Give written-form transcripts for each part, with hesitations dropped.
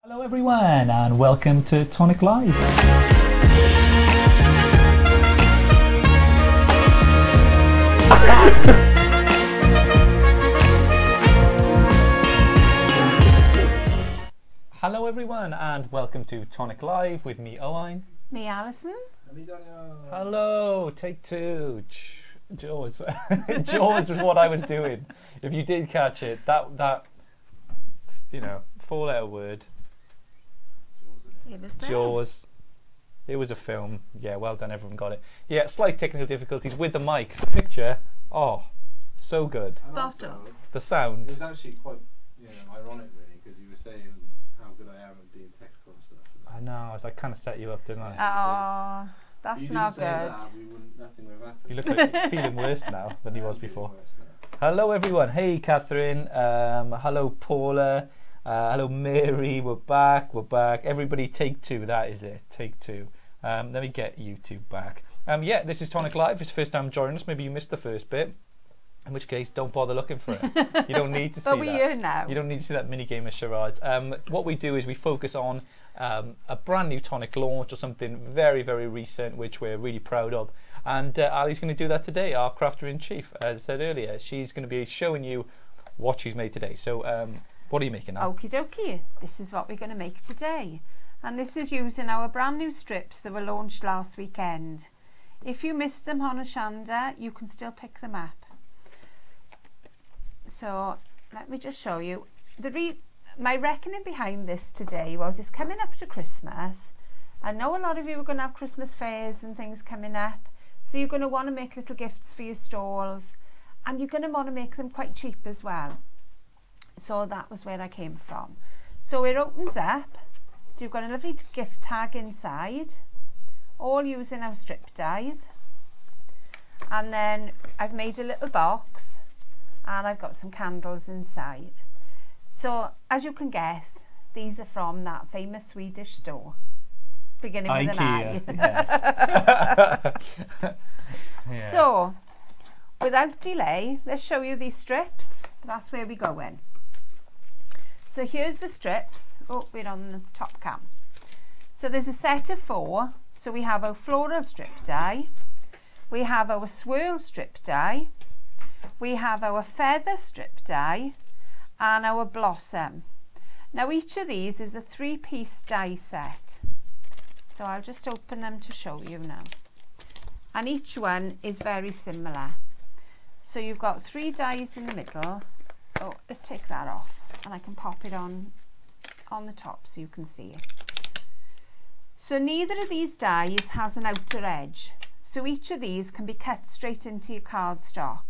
Hello everyone and welcome to Tonic Live. Hello everyone and welcome to Tonic Live with me Owain. Me Alison. And me Daniel. Hello, take two. Jaws. Jaws was what I was doing. If you did catch it, that you know, 4-letter word. It was there. Jaws. It was a film. Yeah, well done, everyone got it. Yeah, slight technical difficulties with the mic. The picture, oh, so good. Spot on. The sound. It was actually quite, ironic really, because you were saying how good I am at being technical and stuff. I know, I kind of set you up, didn't I? Oh, that's you not didn't say good. That, we wouldn't, nothing would have happened. You look like you're feeling worse now than you was before. Worse now. Hello everyone. Hey Catherine. Hello Paula. Hello Mary. We're back. Everybody take two. That is it. Take two. Let me get you two back. Yeah, this is Tonic Live. It's first time joining us. Maybe you missed the first bit. In which case, don't bother looking for it. You don't need to see But that. we're here now. You don't need to see that mini game of charades. What we do is we focus on a brand new tonic launch or something very, very recent, which we're really proud of. And Ali's going to do that today, our crafter in chief. As I said earlier, she's going to be showing you what she's made today. So, what are you making now? Okie dokie. This is what we're going to make today. And this is using our brand new strips that were launched last weekend. If you missed them on Ashanda, you can still pick them up. So let me just show you. My reckoning behind this today was it's coming up to Christmas. I know a lot of you are going to have Christmas fairs and things coming up. So you're going to want to make little gifts for your stalls. And you're going to want to make them quite cheap as well. So that was where I came from. So it opens up. So you've got a lovely gift tag inside. All using our strip dies. And then I've made a little box. And I've got some candles inside. So, as you can guess, these are from that famous Swedish store, beginning with an I. Yes. Yeah. So, without delay, let's show you these strips. That's where we go in. So here's the strips. Oh, we're on the top cam. So there's a set of 4. So we have our floral strip die. We have our swirl strip die. We have our feather strip die and our blossom. Now each of these is a 3-piece die set. So I'll just open them to show you now. And each one is very similar. So you've got 3 dies in the middle. Oh, let's take that off and I can pop it on the top so you can see it. So neither of these dies has an outer edge. So each of these can be cut straight into your cardstock.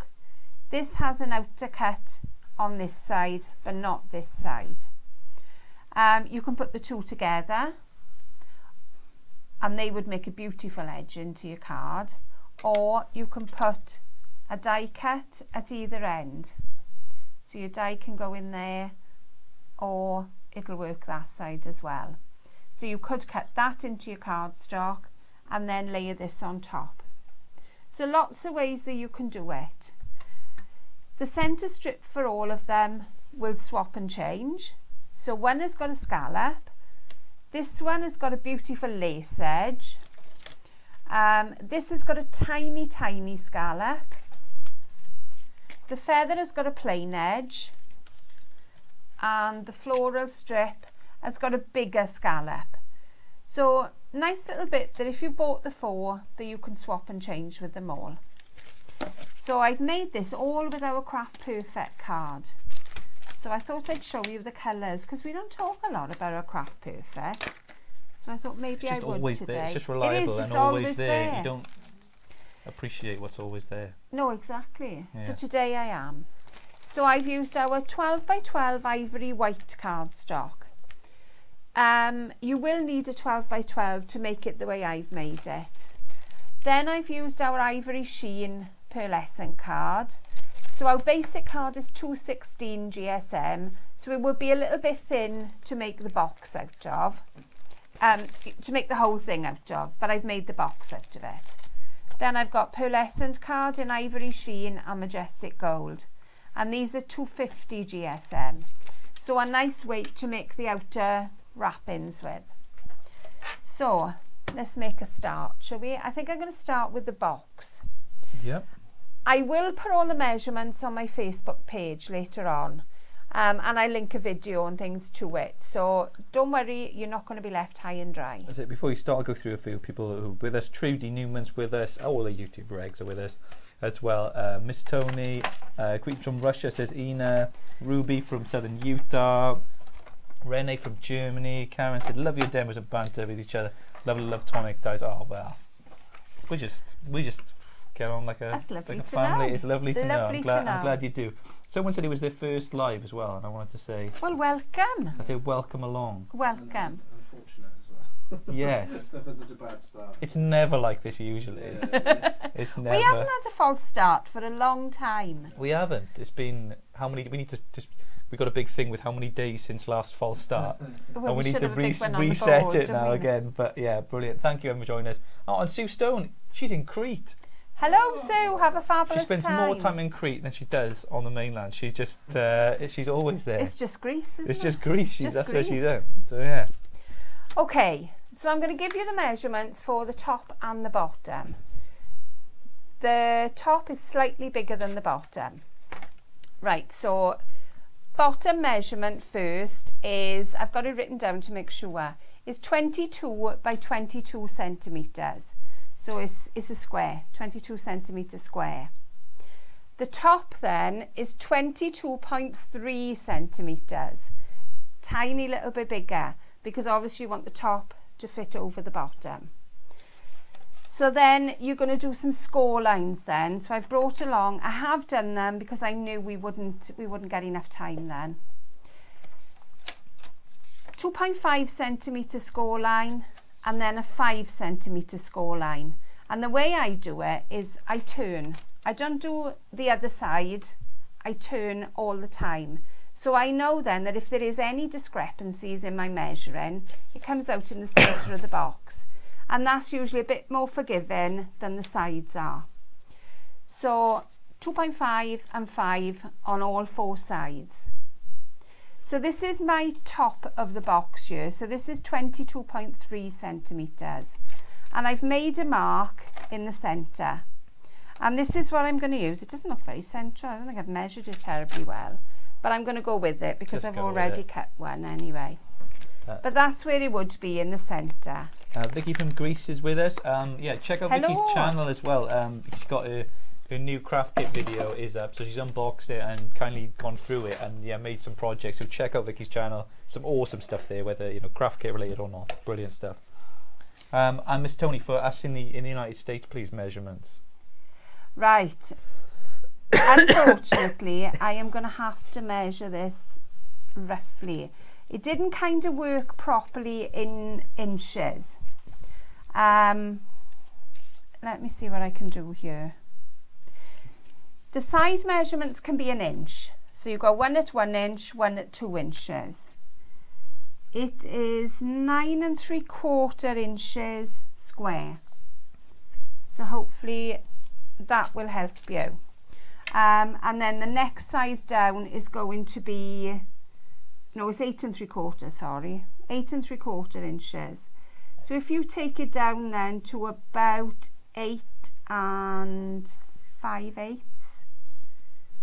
This has an outer cut on this side, but not this side. You can put the two together and they would make a beautiful edge into your card, or you can put a die cut at either end. So your die can go in there or it'll work that side as well. So you could cut that into your cardstock and then layer this on top. So lots of ways that you can do it. The centre strip for all of them will swap and change. So one has got a scallop. This one has got a beautiful lace edge. This has got a tiny, tiny scallop. The feather has got a plain edge. And the floral strip has got a bigger scallop. So nice little bit that if you bought the 4, that you can swap and change with them all. So I've made this all with our Craft Perfect card. So I thought I'd show you the colours because we don't talk a lot about our Craft Perfect. So I thought maybe I would today. There. It's just reliable and always there. You don't appreciate what's always there. No, exactly. Yeah. So today I am. So I've used our 12 by 12 ivory white cardstock. You will need a 12 by 12 to make it the way I've made it. Then I've used our ivory sheen pearlescent card. So our basic card is 216 GSM, so it would be a little bit thin to make the box out of, to make the whole thing out of, but I've made the box out of it. Then I've got pearlescent card in ivory sheen and majestic gold, and these are 250 GSM. So a nice weight to make the outer wrappings with. So let's make a start, shall we? I think I'm going to start with the box. Yep. I will put all the measurements on my Facebook page later on, and I link a video and things to it. So don't worry, you're not going to be left high and dry. That's it. Before you start, I'll go through a few people who are with us. Trudy Newman's with us. All the YouTube regs are with us as well. Miss Tony, Greetings from Russia, says Ina. Ruby from Southern Utah. Renee from Germany. Karen said, love your demos and banter with each other. Love Tonic Dies. Oh, well. We just get on like a family. Know. It's lovely to know. I'm glad you do. Someone said it was their first live as well, and I wanted to say, well, welcome. I say welcome along. Welcome. Unfortunate as well. Yes. That was such a bad start. It's never like this usually. Yeah. It's never. We haven't had a false start for a long time. We haven't. It's been how many? We need to just. We got a big thing with how many days since last false start, Well, and we need to reset reset it now again. But yeah, brilliant. Thank you everyone for joining us. Oh, and Sue Stone, she's in Crete. Hello, Sue. Have a fabulous time. She spends more time in Crete than she does on the mainland. She's just, she's always there. It's just Greece, isn't it? It's just Greece. That's where she's at. So yeah. Okay, so I'm going to give you the measurements for the top and the bottom. The top is slightly bigger than the bottom. Right, so bottom measurement first is, I've got it written down to make sure, is 22 by 22 centimetres. So it's a square, 22 centimetre square. The top then is 22.3 centimetres, tiny little bit bigger, because obviously you want the top to fit over the bottom. So then you're going to do some score lines then. So I've brought along, I have done them because I knew we wouldn't get enough time then. 2.5 centimetre score line, and then a 5 centimetre score line. And the way I do it is I turn. I don't do the other side, I turn all the time. So I know then that if there is any discrepancies in my measuring, it comes out in the centre of the box. And that's usually a bit more forgiving than the sides are. So 2.5 and 5 on all 4 sides. So this is my top of the box here. So this is 22.3 centimetres. And I've made a mark in the centre. And this is what I'm going to use. It doesn't look very central. I don't think I've measured it terribly well. But I'm going to go with it because I've already cut one anyway. But that's where it would be, in the centre. Vicky from Greece is with us. Yeah, check out Vicky's channel as well. She's got her new craft kit video is up, so she's unboxed it and kindly gone through it and yeah, made some projects. So check out Vicky's channel. Some awesome stuff there, whether craft kit related or not. Brilliant stuff. And Miss Tony, for us in the United States, please, measurements. Right. Unfortunately, I am going to have to measure this roughly. It didn't kind of work properly in inches. Let me see what I can do here. The side measurements can be an inch. So you've got one at 1 inch, one at 2 inches. It is 9 3/4 inches square. So hopefully that will help you. And then the next size down is going to be, no, it's 8 3/4, sorry, 8 3/4 inches. So if you take it down then to about 8 5/8,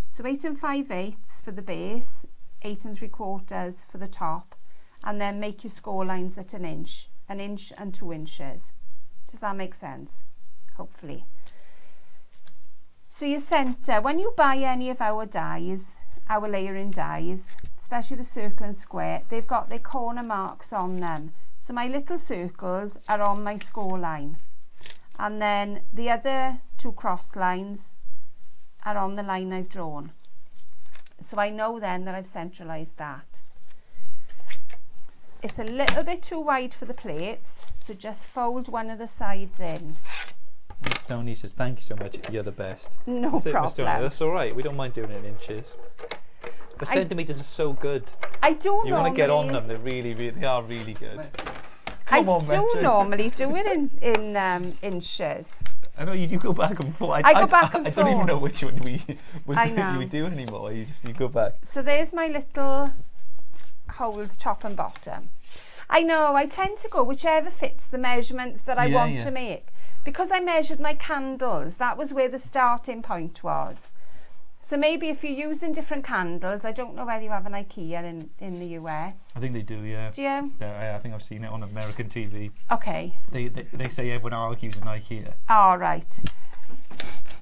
so 8 5/8 for the base, 8 3/4 for the top, and then make your score lines at 1 inch and 2 inches. Does that make sense? Hopefully. So your centre, when you buy any of our dies, our layering dies, especially the circle and square, they've got their corner marks on them. So my little circles are on my score line. And then the other 2 cross lines are on the line I've drawn. So I know then that I've centralised that. It's a little bit too wide for the plates, so just fold one of the sides in. Miss Tony says, thank you so much, you're the best. No problem. Miss Tony, that's all right, we don't mind doing it in inches. But centimetres are so good. I do You want to get on them, they are really good. I do normally do it in inches. I know you do go back and forth. I go back and forth. I don't even know which one you would do anymore. You go back. So there's my little holes top and bottom. I know, I tend to go whichever fits the measurements that I want to make. Because I measured my candles, that was where the starting point was. So maybe if you're using different candles, I don't know whether you have an IKEA in the US. I think they do, yeah. Do you? I think I've seen it on American TV. Okay. They say everyone argues in IKEA. All right.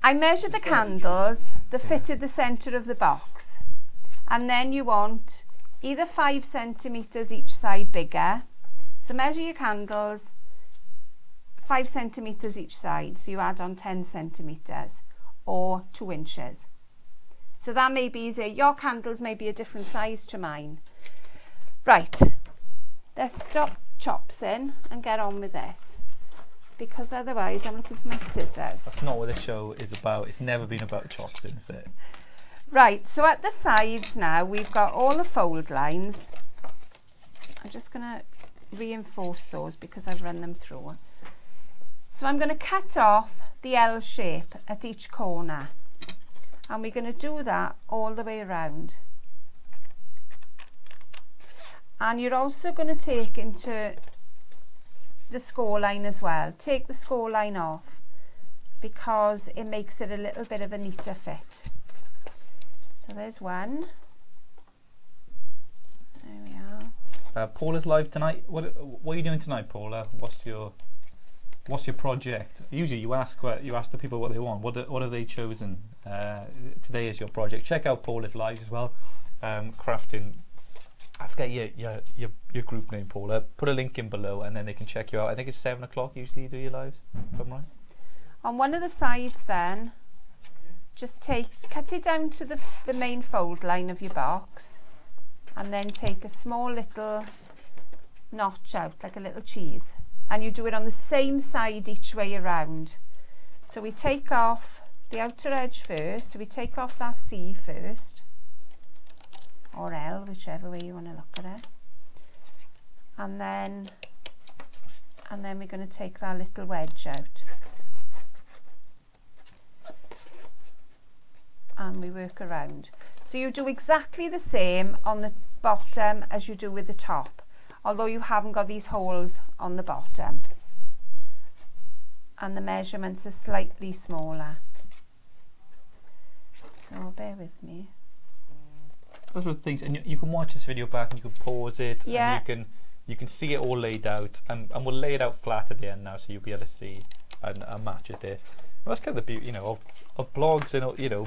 I measured the candles that fitted the centre of the box. And then you want either 5 centimetres each side bigger. So measure your candles 5 centimetres each side. So you add on 10 centimetres or 2 inches. So that may be easier. Your candles may be a different size to mine. Right, let's stop chopsing and get on with this. Because otherwise I'm looking for my scissors. That's not what the show is about. It's never been about chopsing, is it? Right, so at the sides now we've got all the fold lines. I'm just going to reinforce those because I've run them through. So I'm going to cut off the L shape at each corner. And we're going to do that all the way around. And you're also going to take into the score line as well. Take the score line off because it makes it a little bit of a neater fit. So there's one. There we are. Paula's live tonight. What are you doing tonight, Paula? What's your project? Usually you ask the people what they want. What have they chosen? Today is your project. Check out Paula's lives as well. Crafting. I forget your group name, Paula. Put a link in below, and then they can check you out. I think it's 7 o'clock usually you do your lives. If I'm right. On one of the sides, then, just cut it down to the main fold line of your box, and then take a small little notch out, like a little cheese. And you do it on the same side each way around. So we take off the outer edge first. So we take off that C first, or L, whichever way you want to look at it. And then we're going to take that little wedge out. And we work around. So you do exactly the same on the bottom as you do with the top, although you haven't got these holes on the bottom. And the measurements are slightly smaller. So bear with me. Those are the things, and you can watch this video back and you can pause it, yeah. And you can see it all laid out, and we'll lay it out flat at the end now, so you'll be able to see and match it there. Well, that's kind of the beauty, of blogs, and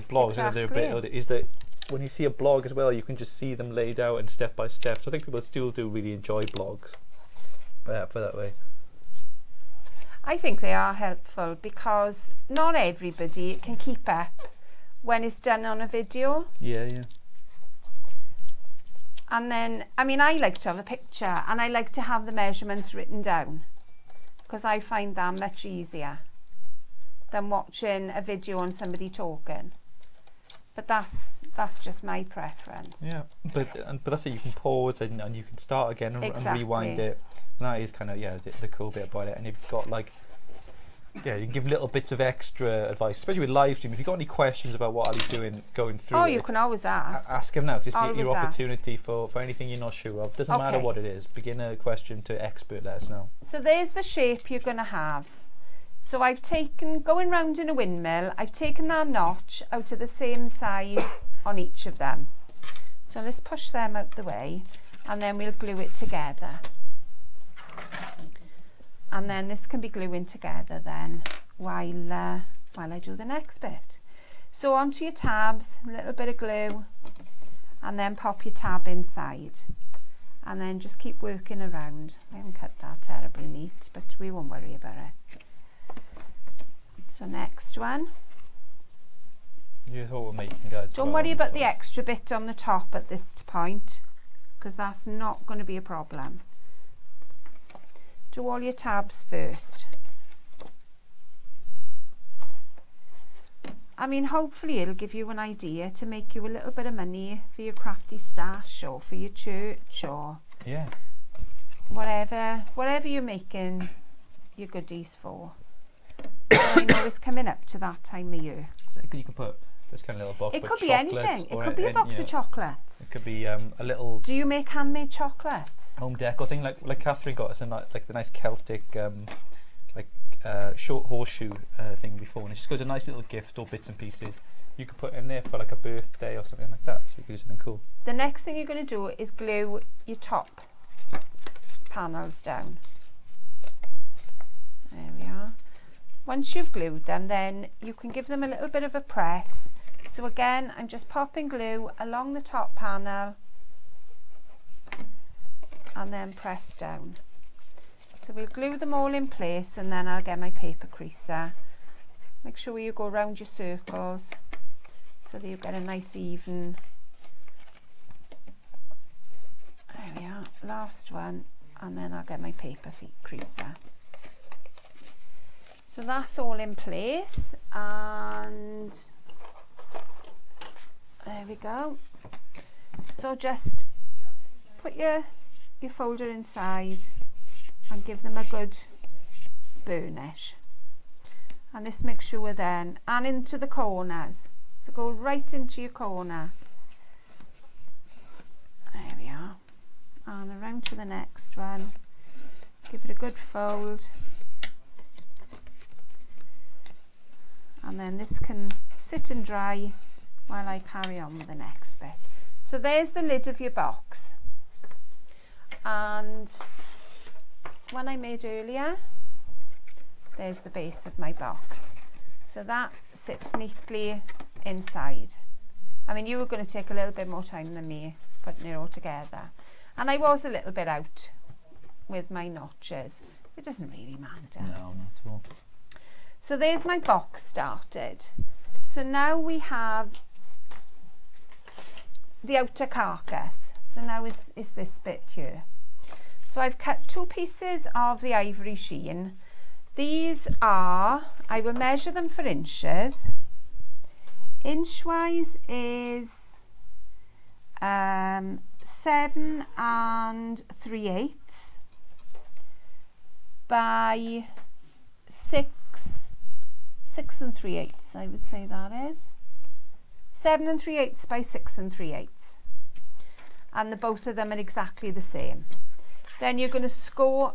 blogs. Exactly. Is that when you see a blog as well, you can just see them laid out and step by step. So I think people still do really enjoy blogs for that way. I think they are helpful because not everybody can keep up when it's done on a video. Yeah. And then, I mean, I like to have a picture and I like to have the measurements written down because I find that much easier than watching a video on somebody talking. But that's just my preference. Yeah, but that's it. You can pause and you can start again and rewind it. And that is kind of the cool bit about it. And you've got you can give little bits of extra advice, especially with live stream. If you've got any questions about what Ali's doing, going through you can always ask. Ask him now, because it's your opportunity for anything you're not sure of. Doesn't matter what it is. Beginner question to expert, let us know. So there's the shape you're going to have. So I've taken, going round in a windmill, I've taken that notch out of the same side on each of them. So let's push them out the way and then we'll glue it together. And then this can be gluing together then while I do the next bit. So onto your tabs, a little bit of glue, and then pop your tab inside. And then just keep working around. I haven't cut that terribly neat, but we won't worry about it. So next one. Here's what we're making, guys. Don't worry about the extra bit on the top at this point, because that's not going to be a problem. Do all your tabs first. I mean, hopefully it'll give you an idea to make you a little bit of money for your crafty stash or for your church or whatever you're making your goodies for. I know it's coming up to that time of year. So you can put this kind of little box. It with could be chocolates anything. It or could be a box of chocolates. It could be a little. Do you make handmade chocolates? Home decor thing, like Catherine got us a like the nice Celtic short horseshoe thing before, and it just goes a nice little gift or bits and pieces. You could put in there for like a birthday or something like that, so you could do something cool. The next thing you're going to do is glue your top panels down. There we are. Once you've glued them, then you can give them a little bit of a press. So again, I'm just popping glue along the top panel and then press down. So we'll glue them all in place, and then I'll get my paper creaser. Make sure you go around your circles so that you get a nice even. There we are, last one, and then I'll get my paper creaser. So that's all in place, and there we go. So just put your folder inside and give them a good burnish. And this makes sure then, and into the corners. So go right into your corner. There we are. And around to the next one. Give it a good fold. And then this can sit and dry while I carry on with the next bit. So there's the lid of your box. And one I made earlier, there's the base of my box. So that sits neatly inside. I mean, you were going to take a little bit more time than me putting it all together. And I was a little bit out with my notches. It doesn't really matter. No, not at all. So there's my box started. So now we have the outer carcass. So now is this bit here. So I've cut 2 pieces of the ivory sheen. These are, I will measure them for inches. Inchwise is 7 3/8 by 6 3/8, I would say that is. 7 3/8 by 6 3/8. And both of them are exactly the same. Then you're going to score,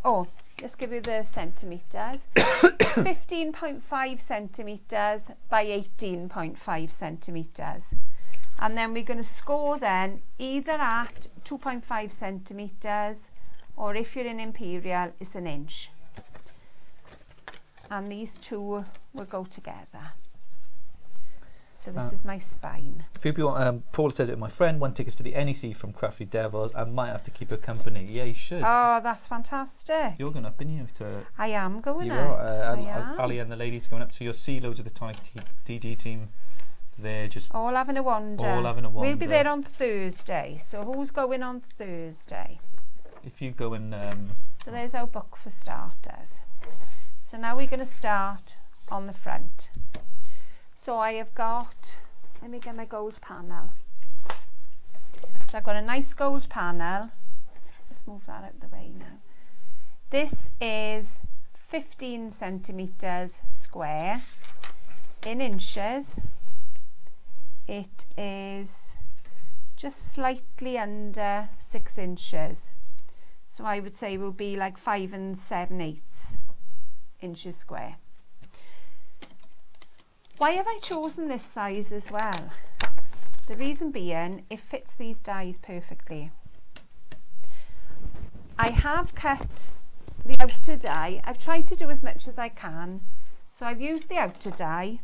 let's give you the centimetres. 15.5 centimetres by 18.5 centimetres. And then we're going to score then either at 2.5 centimetres, or if you're in imperial, it's an inch. And these two will go together. So this is my spine. A few people, Paul says it, my friend won tickets to the NEC from Crafty Devils and might have to keep her company. Yeah, you should. Oh, that's fantastic. You're going up, aren't you? I am going you up. Are. Ali and the ladies going up, so you'll see loads of the Tonic TG team there, just all having a wander. All having a wander. We'll be there on Thursday. So who's going on Thursday? If you go and... So there's our book for starters. So now we're going to start on the front. So I have got, let me get my gold panel. So I've got a nice gold panel. Let's move that out of the way now. This is 15 centimetres square. In inches, it is just slightly under 6 inches. So I would say it will be like 5 7/8 inches square. Why have I chosen this size as well? The reason being, it fits these dies perfectly. I have cut the outer die. I've tried to do as much as I can. So I've used the outer die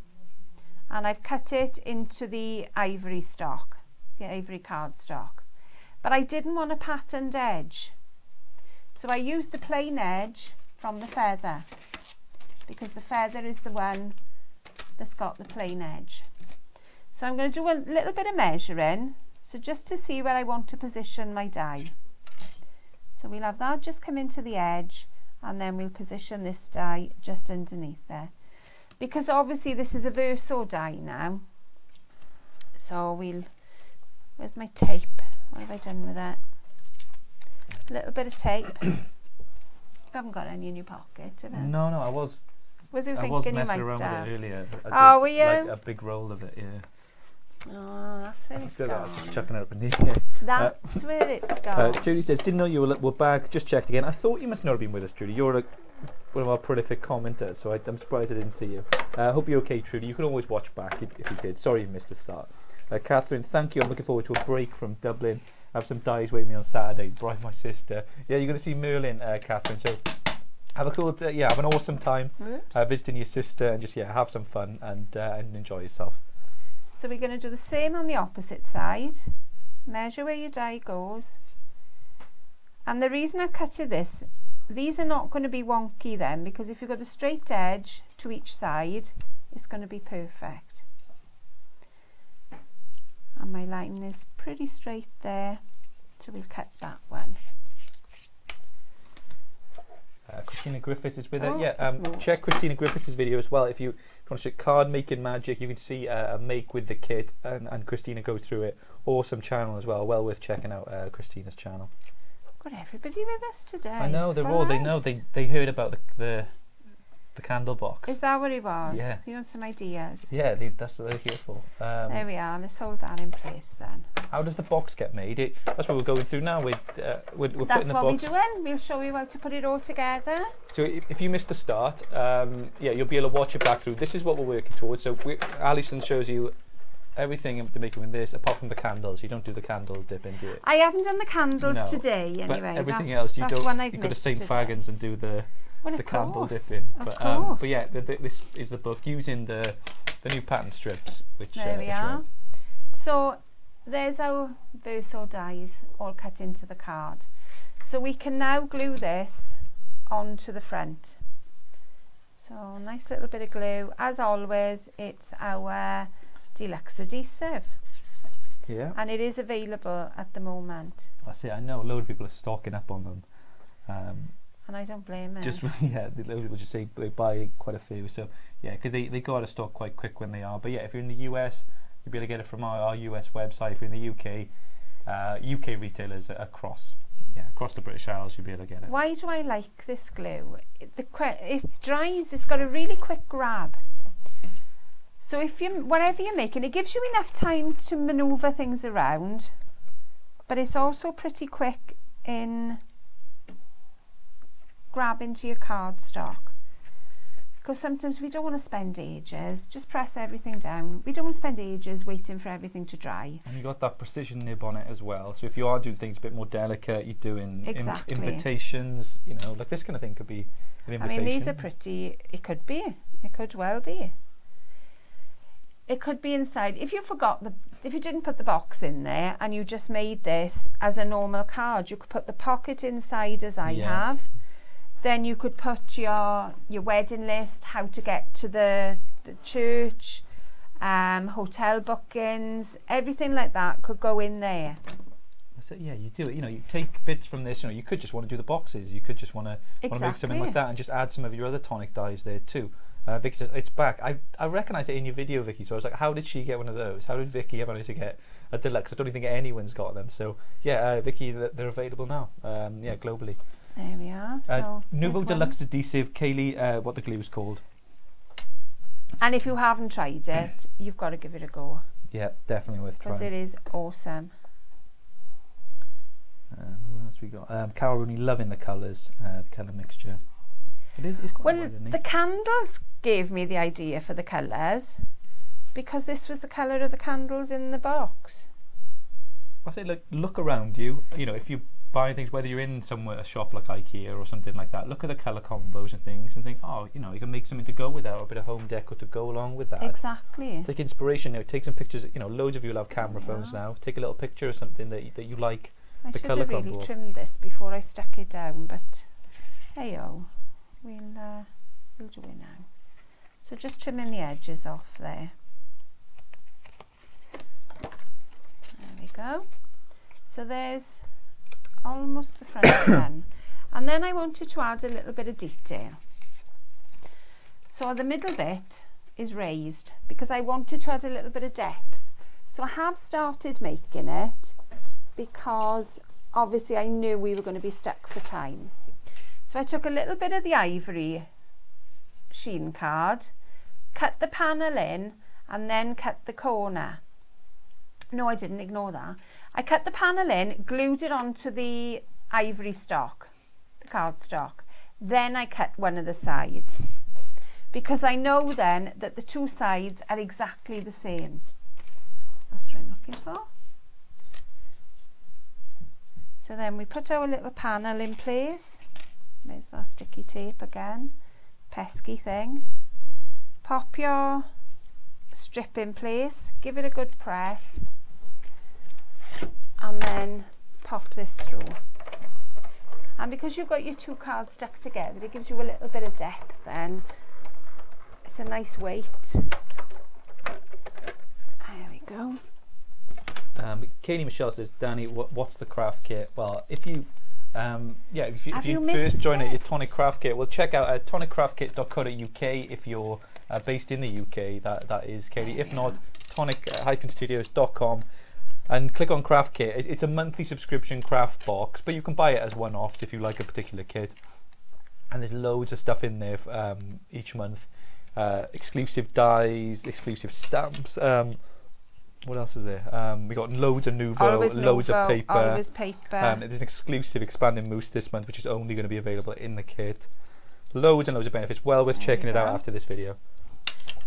and I've cut it into the ivory stock, the ivory cardstock. But I didn't want a patterned edge. So I used the plain edge from the feather, because the feather is the one that's got the plain edge. So I'm going to do a little bit of measuring, so just to see where I want to position my die. So we'll have that just come into the edge, and then we'll position this die just underneath there. Because obviously this is a verso die now. So where's my tape? What have I done with that? A little bit of tape. You haven't got any in your pocket, have you? No, I was you messing thinking you might around have? with it earlier. Were you? Like a big roll of it, yeah. Oh, that's where it's gone. Just chucking it up in here. That's where it's gone. Judy says, didn't know you were back, just checked again. I thought you must not have been with us, Judy. You're one of our prolific commenters, so I'm surprised I didn't see you. I hope you're okay, Trudy. You can always watch back if you did. Sorry you missed the start. Catherine, thank you. I'm looking forward to a break from Dublin. I have some dies waiting me on Saturday. Brian, my sister. Yeah, you're going to see Merlin, Catherine. So have a cool, have an awesome time visiting your sister, and just have some fun and enjoy yourself. So we're going to do the same on the opposite side. Measure where your die goes. And the reason I cut this, these are not going to be wonky then, because if you've got a straight edge to each side, it's going to be perfect. And my line is pretty straight there, so we'll cut that one. Christina Griffiths is with it. Check Christina Griffiths' video as well. If you want to check card making magic, you can see a make with the kit, and Christina goes through it. Awesome channel as well. Well worth checking out Christina's channel. Got everybody with us today. I know they know they heard about the candle box. Is that what it was? Yeah. You want some ideas? Yeah, that's what they're here for. There we are. Let's hold that in place then. How does the box get made? That's what we're going through now. We're putting the box. That's what we're doing. We'll show you how to put it all together. So if you missed the start, you'll be able to watch it back through. This is what we're working towards. So Alison shows you everything to make it with this, apart from the candles. You don't do the candle dipping, do you? I haven't done the candles today anyway. But everything else, you don't. You've got to St. Fagans and do the candle dipping. But yeah, this is the book using the new pattern strips. Which there we are. So there's our Verso dies all cut into the card. So we can now glue this onto the front. So nice little bit of glue. As always, it's our deluxe adhesive. Yeah. And it is available at the moment. That's it. I know a load of people are stocking up on them. And I don't blame them. Just a lot of people just say they buy quite a few. So yeah, because they go out of stock quite quick when they are. But yeah, if you're in the US, you'll be able to get it from our US website. If you're in the UK, UK retailers across the British Isles, you'll be able to get it. Why do I like this glue? It dries. It's got a really quick grab. So whatever you're making, it gives you enough time to manoeuvre things around, but it's also pretty quick in grabbing to your cardstock. Because sometimes we don't want to spend ages, just press everything down. We don't want to spend ages waiting for everything to dry. And you got that precision nib on it as well. So if you are doing things a bit more delicate, you're doing invitations, like this kind of thing could be an invitation. I mean, these are pretty, it could well be. It could be inside. If you didn't put the box in there and you just made this as a normal card, you could put the pocket inside as I have. Then you could put your wedding list, how to get to the church, hotel bookings, everything like that could go in there. That's it. Yeah, you do it. You take bits from this. You could just want to do the boxes. You could just want to make something like that and just add some of your other tonic dies there too. Vicky says it's back. I recognised it in your video, Vicky. So I was like, how did she get one of those? How did Vicky ever manage to get a deluxe? I don't think anyone's got them. So yeah, Vicky, they're available now. Globally. There we are. So Nouveau Deluxe Adhesive, Kaylee, what the glue is called. And if you haven't tried it, you've got to give it a go. Yeah, definitely worth trying. Because it is awesome. What else we got? Carol Rooney loving the colours, the colour mixture. It's quite well, the candles gave me the idea for the colours because this was the colour of the candles in the box. I say, look around you. If you buy things, whether you're in a shop like IKEA or something like that, look at the colour combos and things and think, you can make something to go with that, or a bit of home decor to go along with that. Exactly. Take inspiration. Take some pictures. Loads of you will have camera phones now. Take a little picture of something that you like. I should have really trimmed this before I stuck it down, but hey-o. We'll do it now. So just trimming the edges off there. There we go. So there's almost the front done. And then I wanted to add a little bit of detail. So the middle bit is raised because I wanted to add a little bit of depth. So I have started making it because obviously I knew we were going to be stuck for time. So I took a little bit of the ivory sheen card, cut the panel in and then cut the corner. No, I didn't, ignore that. I cut the panel in, glued it onto the ivory stock, the cardstock. Then I cut one of the sides, because I know then that the two sides are exactly the same. That's what I'm looking for. So then we put our little panel in place. There's that sticky tape again, pesky thing. Pop your strip in place, give it a good press, and then pop this through. And because you've got your two cards stuck together, it gives you a little bit of depth then. It's a nice weight. There we go. Katie Michelle says, Danny, what's the craft kit? Well, if you first join at your Tonic Craft Kit, well, check out toniccraftkit.co.uk if you're based in the UK. That is Katie. If not, tonic-studios.com, and click on Craft Kit. It's a monthly subscription craft box, but you can buy it as one-offs if you like a particular kit. And there's loads of stuff in there each month. Exclusive dies, exclusive stamps. What else is there? We got loads of Nouveau, loads of paper. Always paper. There's an exclusive expanding mousse this month, which is only going to be available in the kit. Loads and loads of benefits. Well worth checking it out after this video.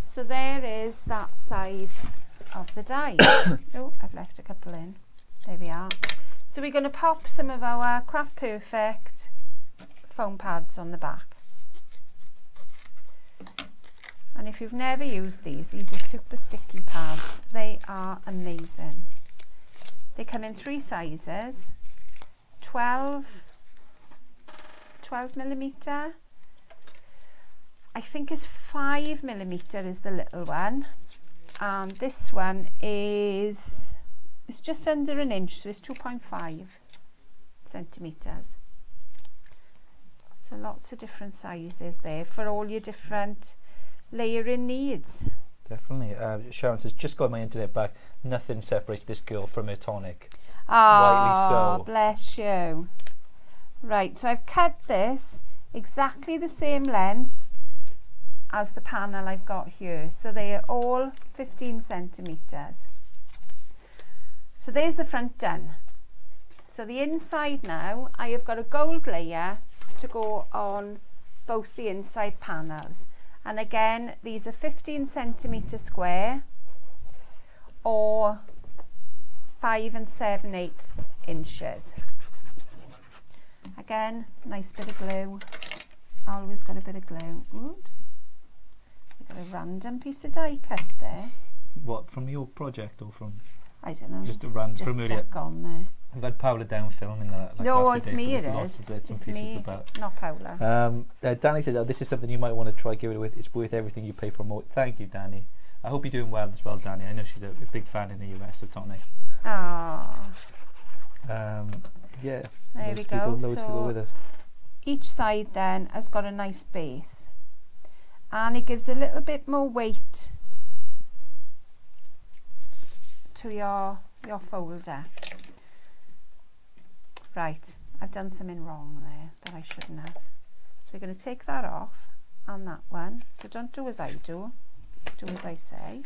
So there is that side of the die. Oh, I've left a couple in. There we are. So we're going to pop some of our Craft Perfect foam pads on the back. And if you've never used these are super sticky pads. They are amazing. They come in 3 sizes, 12 millimetre. I think it's 5 millimetre is the little one. This one it's just under an inch, so it's 2.5 centimetres. So lots of different sizes there for all your different layering needs. Definitely. Sharon says, just got my internet back. Nothing separates this girl from her Tonic. Ah, rightly so. Bless you. Right, so I've cut this exactly the same length as the panel I've got here. So they are all 15 centimetres. So there's the front done. So the inside now, I have got a gold layer to go on both the inside panels. And again, these are 15 centimetre square or 5 7/8 inches. Again, nice bit of glue. Always got a bit of glue. Oops. We've got a random piece of die cut there. What, from your project or from? I don't know. Just a random it's from just earlier. stuck on there. I've had Paula down filming that. Like no, last it's few days, me. so It lots is. of bits and It's pieces me, about. not Paula. Danny said, this is something you might want to try giving it with. It's worth everything you pay for more. Thank you, Danny. I hope you're doing well as well, Danny. I know she's a big fan in the US of Tonic. Ah. Yeah. There we go. Loads of people with us. Each side then has got a nice base, and it gives a little bit more weight to your folder. Right, I've done something wrong there that I shouldn't have. So we're going to take that off and that one. So don't do as I do, do as I say,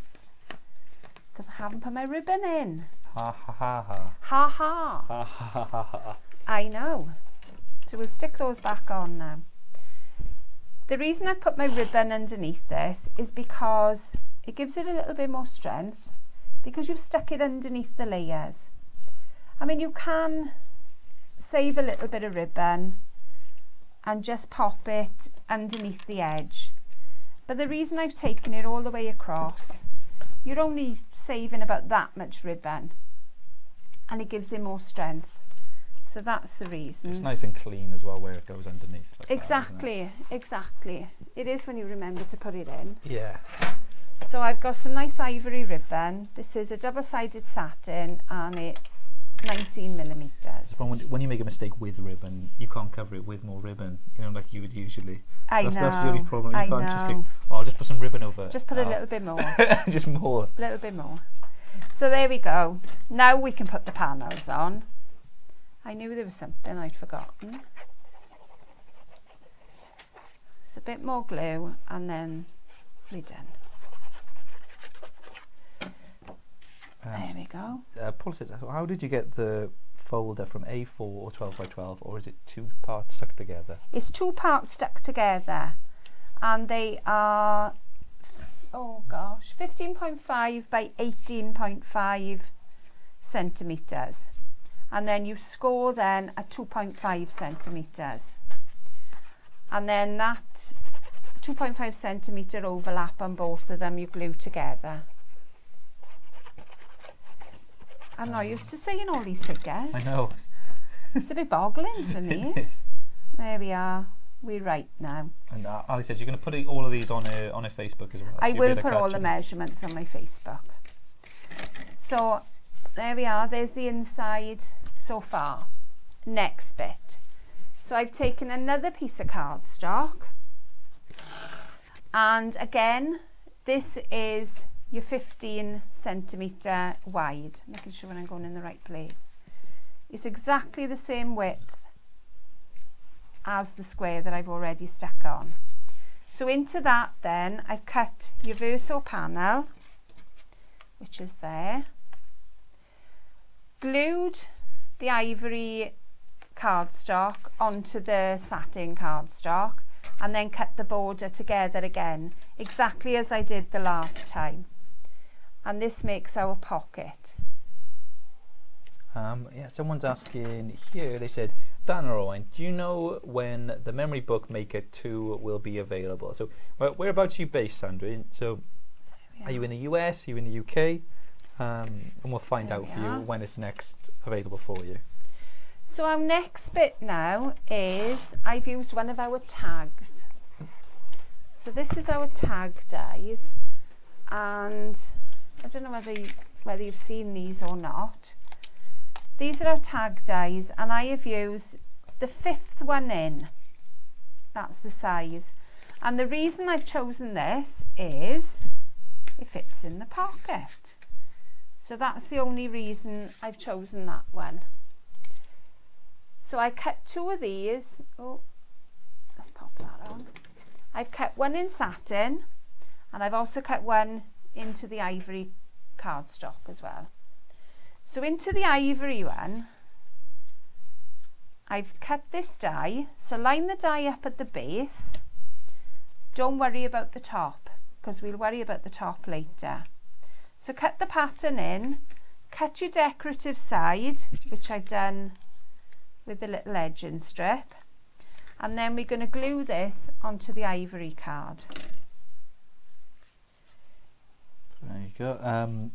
because I haven't put my ribbon in. Ha ha ha ha. Ha ha. Ha ha ha ha. I know. So we'll stick those back on now. The reason I've put my ribbon underneath this is because it gives it a little bit more strength, because you've stuck it underneath the layers. I mean, you can save a little bit of ribbon and just pop it underneath the edge, but the reason I've taken it all the way across, you're only saving about that much ribbon, and it gives it more strength. So that's the reason. It's nice and clean as well where it goes underneath. Like exactly, exactly. It is when you remember to put it in. Yeah. So I've got some nice ivory ribbon. This is a double-sided satin, and it's 19 millimetres. When you make a mistake with ribbon, you can't cover it with more ribbon, you know, like you would usually. That's the only problem. You can't just think, oh, I'll just put some ribbon over. Just put a little bit more. Just more. A little bit more. So there we go. Now we can put the panels on. I knew there was something I'd forgotten. It's a bit more glue and then we're done. There we go. Paul says, how did you get the folder from A4 or 12 by 12, or is it 2 parts stuck together? It's 2 parts stuck together, and they are, oh gosh, 15.5 by 18.5 centimetres, and then you score then at 2.5 centimetres, and then that 2.5 centimetre overlap on both of them you glue together. I'm not used to saying all these figures. I know. It's a bit boggling for me. There we are. We're right now. And Ali says you're going to put all of these on her Facebook as well. I will put all the measurements on my Facebook. So there we are. There's the inside so far. Next bit. So I've taken another piece of cardstock, and again, this is your 15 centimetre wide, making sure I'm going in the right place. It's exactly the same width as the square that I've already stuck on. So into that then I've cut your verso panel, which is there, glued the ivory cardstock onto the satin cardstock, and then cut the border together again, exactly as I did the last time. And this makes our pocket. Yeah, someone's asking here, they said, Dan or Owen, do you know when the Memory Book Maker 2 will be available? So whereabouts are you based, Sandra? So are you in the US, are you in the UK? And we'll find out for you when it's next available for you. So our next bit now is, I've used one of our tags. So this is our tag dies, and I don't know whether you've seen these or not. These are our tag dies, and I have used the 5th one in. That's the size. And the reason I've chosen this is it fits in the pocket. So that's the only reason I've chosen that one. So I cut 2 of these. Oh, let's pop that on. I've cut one in satin, and I've also cut one into the ivory cardstock as well. So into the ivory one, I've cut this die. So line the die up at the base. Don't worry about the top, because we'll worry about the top later. So cut the pattern in, cut your decorative side, which I've done with the little edging strip, and then we're going to glue this onto the ivory card. There you go.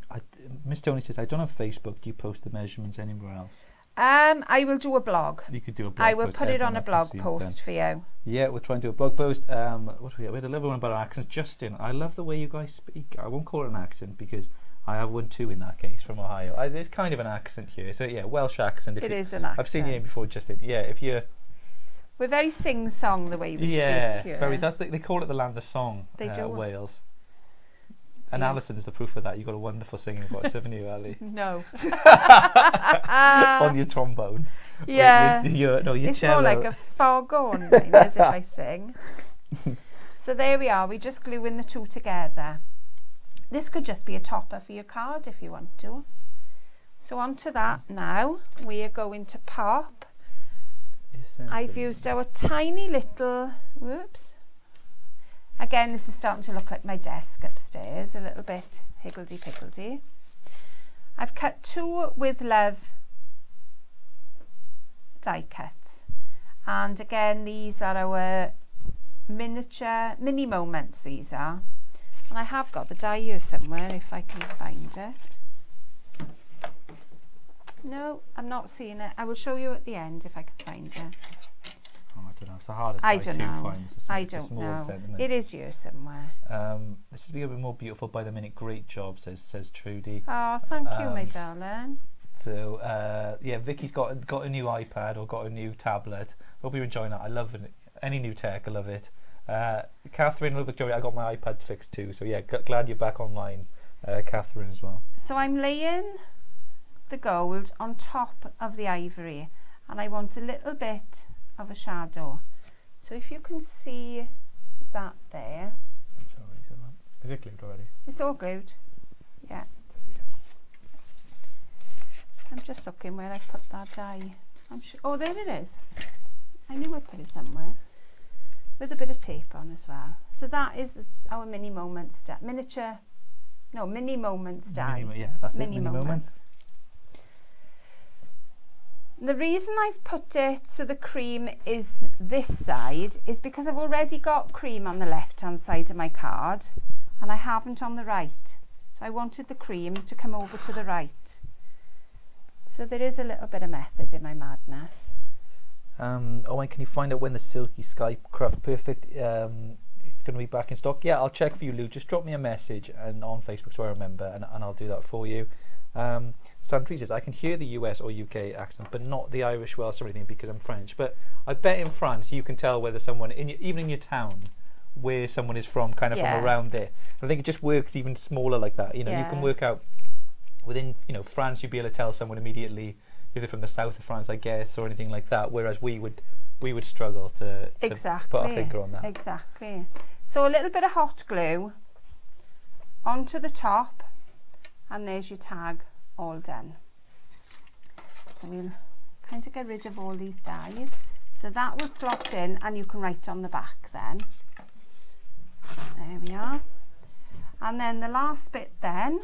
Miss Tony says, I don't have Facebook. Do you post the measurements anywhere else? I will do a blog. You could do a blog I will post. put it on a blog post for you. Yeah, we'll try and do a blog post. What we had a lovely one about our accents. Justin, I love the way you guys speak. I won't call it an accent because I have one too in that case from Ohio. There's kind of an accent here. So yeah, Welsh accent. It is an accent. I've seen you in before, Justin. Yeah, if you're... We're very sing-song the way we speak. Yeah, very. They call it the land of song. They do. Wales. And Alison is the proof of that. You've got a wonderful singing voice, haven't you, Ali? No. On your trombone. Yeah. Your it's cello. more like a foghorn, as if I sing. So there we are. We're just gluing the 2 together. This could just be a topper for your card if you want to. So onto that now, we are going to pop. I've used our tiny little, whoops. Again, this is starting to look like my desk upstairs, a little bit higgledy-piggledy. I've cut 2 with love die cuts. And again, these are our mini moments, these are. And I have got the die here somewhere if I can find it. No, I'm not seeing it. I will show you at the end if I can find it. Oh, I don't know. It's the hardest I die don't to know. find. I don't know. It is here somewhere. This is a bit more beautiful by the minute. Great job, says Trudy. Oh, thank you, my darling. So yeah, Vicky's got a new iPad or got a new tablet. Hope you're enjoying that. I love it. Any new tech, I love it. Catherine and Victoria, I got my iPad fixed too. So yeah, glad you're back online, Catherine as well. So I'm laying the gold on top of the ivory, and I want a little bit of a shadow. So if you can see that there. Is it glued already? It's all glued. Yeah. I'm just looking where I put that die. I'm sure. Oh, there it is. I knew I put it somewhere. With a bit of tape on as well. So that is our mini moments die. Mini moments die. Yeah, that's mini it. Mini moments. The reason I've put it so the cream is this side is because I've already got cream on the left hand side of my card and I haven't on the right. So I wanted the cream to come over to the right. So there is a little bit of method in my madness. Owen, can you find out when the Silky Skype Craft Perfect it's going to be back in stock? Yeah, I'll check for you, Lou. Just drop me a message and on Facebook so I remember, and I'll do that for you. Sandrine says, I can hear the US or UK accent, but not the Irish, Welsh or anything because I'm French. But I bet in France you can tell whether someone, even in your town, where someone is from, kind of from around there. And I think it just works even smaller like that. You know, you can work out within, France, you'd be able to tell someone immediately if they're from the south of France, I guess, or anything like that. Whereas we would struggle to put our finger on that. Exactly. So a little bit of hot glue onto the top, and there's your tag all done. So we'll kind of get rid of all these dies. So that will slot in, and you can write on the back then. There we are. And then the last bit then,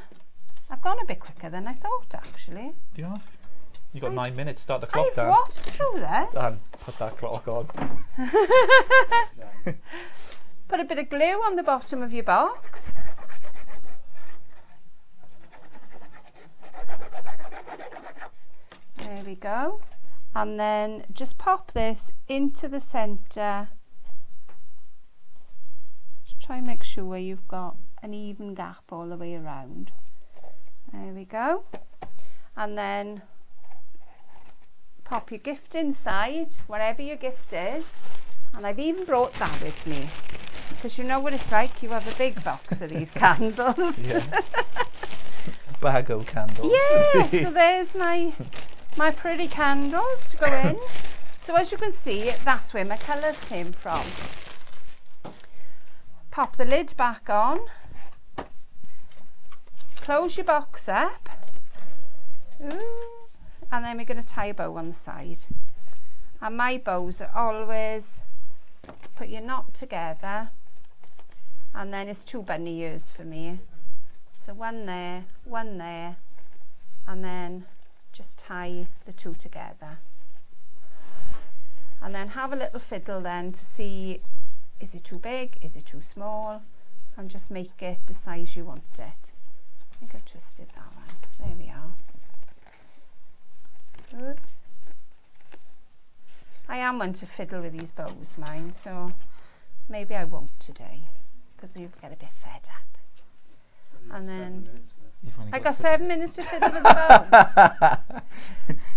I've gone a bit quicker than I thought actually. Do you have? You got 9 minutes, start the clock down. I've walked through this. Dan, put that clock on. Put a bit of glue on the bottom of your box. There we go. And then just pop this into the centre. Just try and make sure you've got an even gap all the way around. There we go. And then pop your gift inside, wherever your gift is. And I've even brought that with me, because you know what it's like, you have a big box of these candles. Yeah. Bag of candles. Yeah, so there's my pretty candles to go in. So as you can see, that's where my colours came from. Pop the lid back on. Close your box up. Ooh. And then we're going to tie a bow on the side. And my bows are always, put your knot together, and then it's 2 bunny ears for me. So one there, and then just tie the 2 together. And then have a little fiddle then to see, is it too big, is it too small, and just make it the size you want it. I think I've twisted that one. There we are. Oops. I am one to fiddle with these bows, mine, so maybe I won't today because you get a bit fed up. And then I got 7 minutes to fiddle with the bow.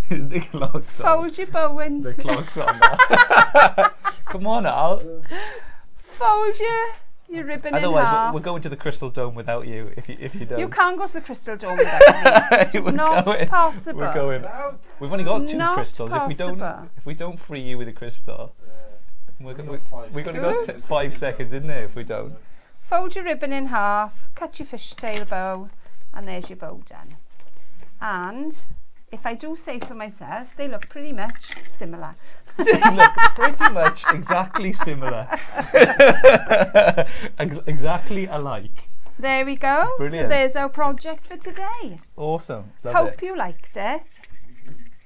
The clock's on. Fold your bow in. The clock's on now. Come on, Al. Fold your ribbon Otherwise, in half. we're going to the Crystal Dome without you. If you don't. You can't go to the Crystal Dome without me. It's just not possible. We're going. We've only got 2 Not crystals. possible. If we don't free you with a crystal, we're going to go 5 seconds in there if we don't. Fold your ribbon in half, cut your fishtail bow, and there's your bow done. And if I do say so myself, they look pretty much similar. They look pretty much exactly similar. Exactly alike. There we go. Brilliant. So there's our project for today. Awesome. Love Hope it. you liked it.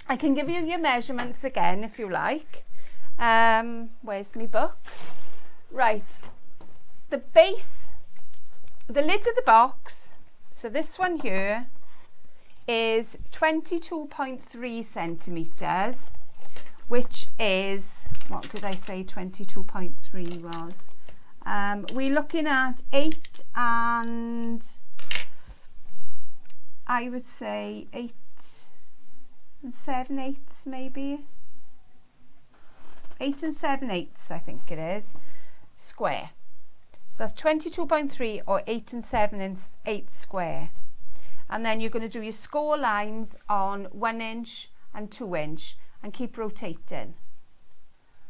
I can give you your measurements again if you like. Where's my book? right, the base, the lid of the box, so this one here is 22.3 centimetres, which is, what did I say 22.3 was? We're looking at 8 and I would say 8 and 7/8 maybe. 8 and 7/8 I think it is, square. So that's 22.3 or 8 and 7/8 square. And then you're going to do your score lines on 1 inch and 2 inch and keep rotating.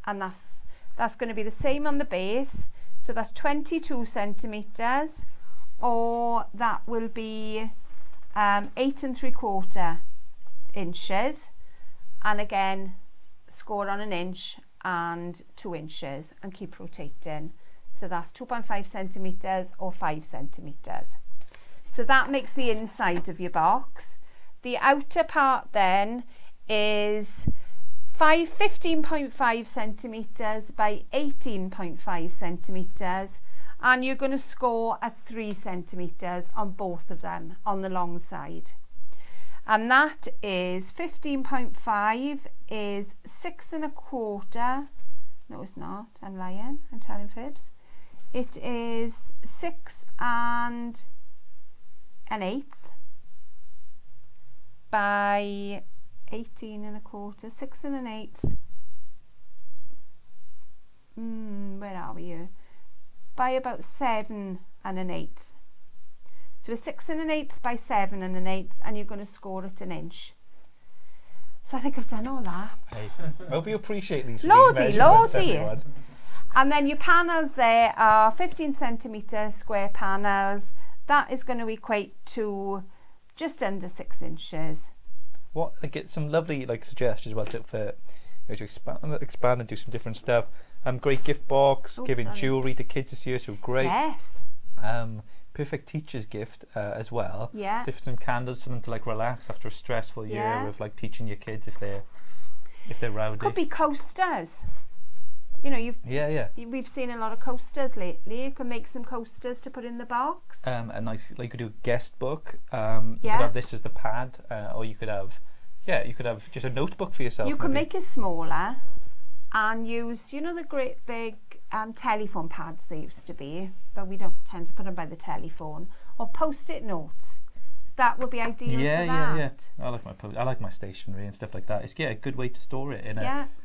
And that's going to be the same on the base. So that's 22 centimetres, or that will be 8 3/4 inches, and again score on 1 inch and 2 inches and keep rotating. So that's 2.5 centimeters or 5 centimeters. So that makes the inside of your box. The outer part then is 15.5 centimeters by 18.5 centimeters, and you're going to score at 3 centimeters on both of them on the long side. And that is 15.5 is 6 1/4. No, it's not. I'm lying. I'm telling fibs. It is 6 1/8 by 18 1/4. 6 1/8. Where are we here? By about 7 1/8. So it's 6 1/8 by 7 1/8, and you're going to score at 1 inch. So I think I've done all that. Hey, I hope you appreciate these Lordy, measurements, lordy. everyone. And then your panels there are 15 centimetre square panels. That is going to equate to just under 6 inches. What, I get some lovely suggestions about it for to expand and do some different stuff. Great gift box, giving jewellery to kids this year, so great. Yes. Perfect teacher's gift as well. Yeah. So some candles for them to relax after a stressful year of teaching your kids if they're rowdy. Could be coasters. You know, we've seen a lot of coasters lately. You can make some coasters to put in the box. A nice, you could do a guest book. You could have this as the pad, or you could have just a notebook for yourself. You can make it smaller and use, you know, the great big telephone pads they used to be, but we don't tend to put them by the telephone, or post-it notes. That would be ideal for that. Yeah. I like my stationery and stuff like that. It's a good way to store it.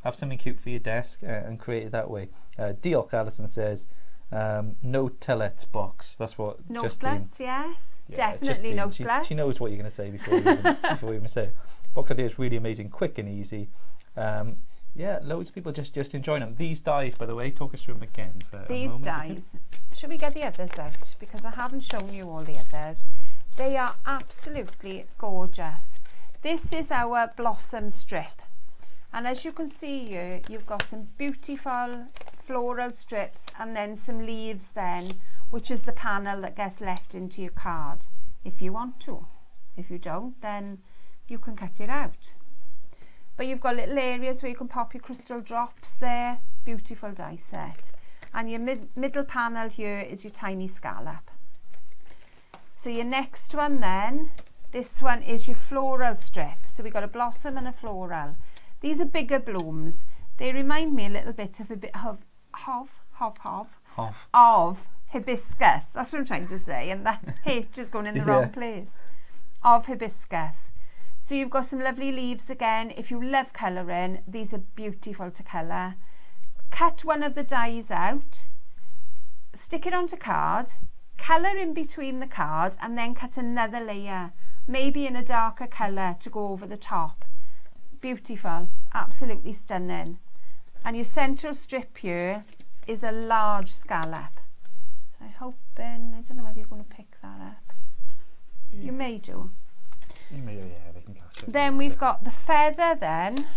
Have something cute for your desk and create it that way. Diolch, Alison says, no tellets box. That's what Justine. Notelets, yes, definitely notelets. She knows what you're going to say before you even say it. Box idea is really amazing, quick and easy. Loads of people just enjoying them. These dies, by the way, talk us through them again. These dies. Should we get the others out? Because I haven't shown you all the others. They are absolutely gorgeous. This is our blossom strip. And as you can see here, you've got some beautiful floral strips and then some leaves then, which is the panel that gets left into your card if you want to. If you don't, then you can cut it out. But you've got little areas where you can pop your crystal drops there. Beautiful die set. And your middle panel here is your tiny scallop. So your next one then, this one is your floral strip. So we've got a blossom and a floral. These are bigger blooms. They remind me a little bit of hibiscus. That's what I'm trying to say. And that H is going in the wrong place. Of hibiscus. So you've got some lovely leaves again. If you love colouring, these are beautiful to colour. Cut one of the dies out, stick it onto card, colour in between the card, and then cut another layer, maybe in a darker colour to go over the top. Beautiful, absolutely stunning. And your central strip here is a large scallop. So I'm hoping, I don't know whether you're going to pick that up. Yeah. You may do. You may, they can catch it. Then we've got the feather then,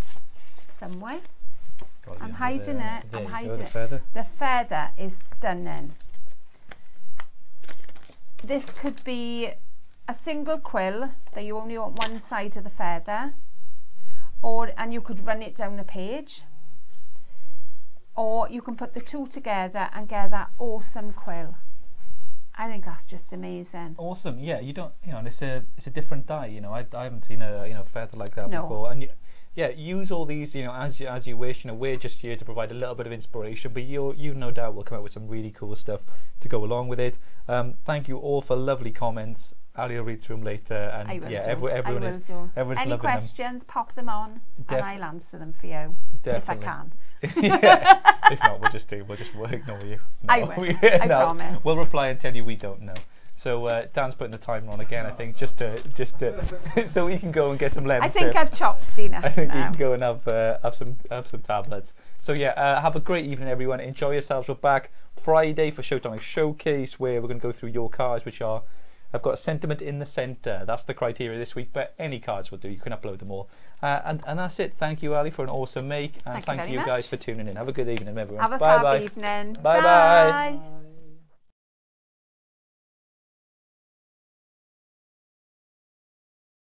somewhere. I'm hiding it. I'm hiding it. The feather is stunning. This could be a single quill that you only want one side of the feather, and you could run it down a page, or you can put the two together and get that awesome quill. I think that's just amazing. Awesome, yeah. And it's a different die. I haven't seen a feather like that before. And use all these as you wish. We're just here to provide a little bit of inspiration, but you no doubt will come out with some really cool stuff to go along with it. Thank you all for lovely comments. Ali will read through them later, and everyone is any questions, pop them on, and I'll answer them for you if I can. If not, we'll ignore you. No. I will. I promise. We'll reply and tell you we don't know. So Dan's putting the timer on again, I think, just to so we can go and get some lemon. I think I've chopped enough. I think now. we can go and have some tablets. So have a great evening, everyone. Enjoy yourselves. We're back Friday for Tonic Showcase, where we're going to go through your cards, which are have got a sentiment in the centre. That's the criteria this week, but any cards will do. You can upload them all. And that's it. Thank you, Ali, for an awesome make. And thank you guys for tuning in. Have a good evening, everyone. Have a bye fab bye. evening. Bye bye. Bye.